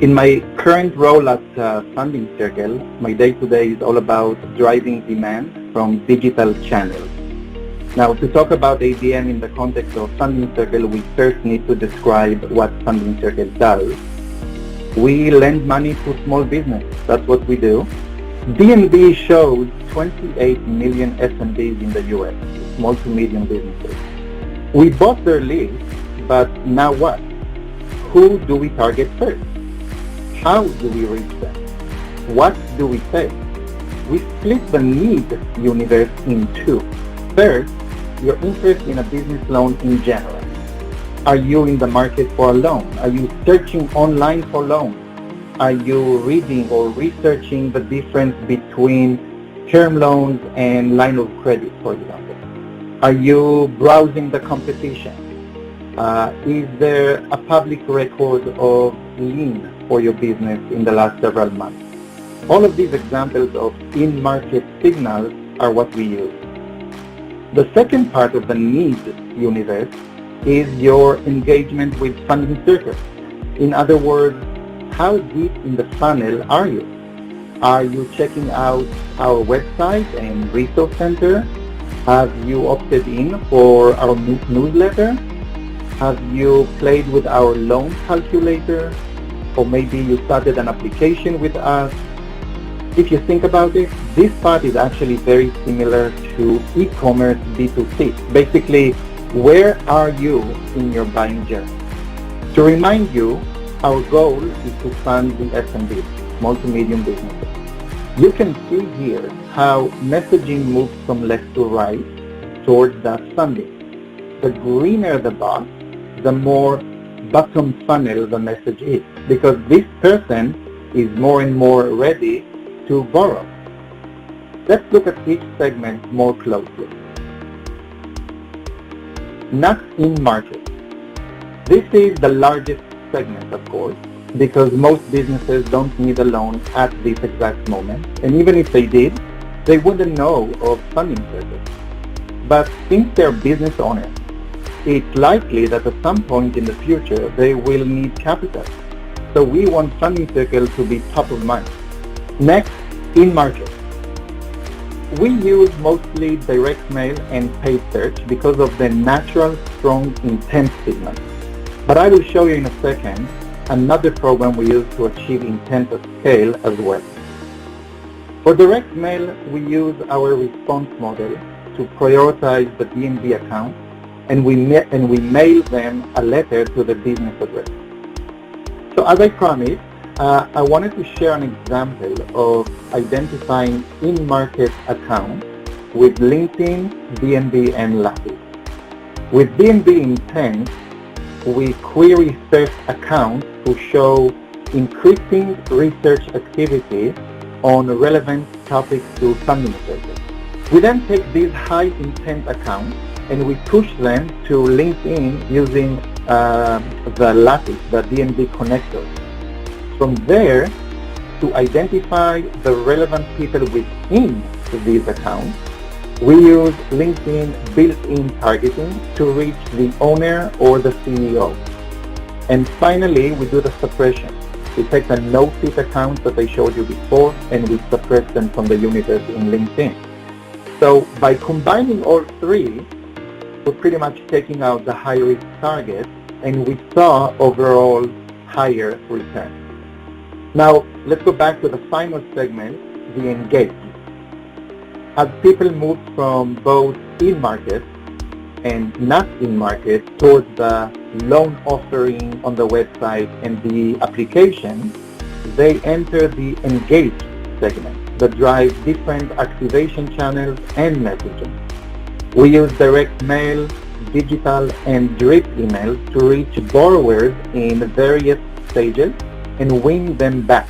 In my current role at Funding Circle, my day-to-day is all about driving demand from digital channels. Now, to talk about ABM in the context of Funding Circle, we first need to describe what Funding Circle does. We lend money to small businesses. That's what we do. DNB shows 28 million SMBs in the U.S., small to medium businesses. We bought their list, but now what? Who do we target first? How do we reach them? What do we say? We split the need universe in two. First, your interest in a business loan in general. Are you in the market for a loan? Are you searching online for loans? Are you reading or researching the difference between term loans and line of credit, for example? Are you browsing the competition? Is there a public record of lien for your business in the last several months? All of these examples of in-market signals are what we use. The second part of the need universe is your engagement with Funding Circle. In other words, how deep in the funnel are you? Are you checking out our website and resource center? Have you opted in for our newsletter? Have you played with our loan calculator? Or maybe you started an application with us? If you think about it, this part is actually very similar to e-commerce B2C. Basically, where are you in your buying journey? To remind you, our goal is to fund the SMB, small to medium businesses. You can see here how messaging moves from left to right towards that funding. The greener the box, the more bottom funnel the message is, because this person is more and more ready to borrow. Let's look at each segment more closely. Not in market. This is the largest segment, of course, because most businesses don't need a loan at this exact moment, and even if they did, they wouldn't know of Funding Circle. But since they're business owners, it's likely that at some point in the future they will need capital. So we want Funding Circle to be top of mind. Next, in market. We use mostly direct mail and paid search because of the natural strong intent signal. But I will show you in a second another program we use to achieve intent at scale as well. For direct mail, we use our response model to prioritize the DNB account, and we mail them a letter to the business address. So as I promised, I wanted to share an example of identifying in-market accounts with LinkedIn, DNB, and Lattice. With DNB Intent, we query search accounts to show increasing research activity on relevant topics to Funding Circle. We then take these high intent accounts and we push them to LinkedIn using the Lattice, the DNB connector. From there, to identify the relevant people within these accounts, we use LinkedIn built-in targeting to reach the owner or the CEO. And finally, we do the suppression. We take the no-fit accounts that I showed you before and we suppress them from the universe in LinkedIn. So by combining all three, we're pretty much taking out the high-risk target, and we saw overall higher return. Now, let's go back to the final segment, the engage. As people move from both in-market and not in-market towards the loan offering on the website and the application, they enter the engage segment that drives different activation channels and messaging. We use direct mail, digital, and drip emails to reach borrowers in various stages and win them back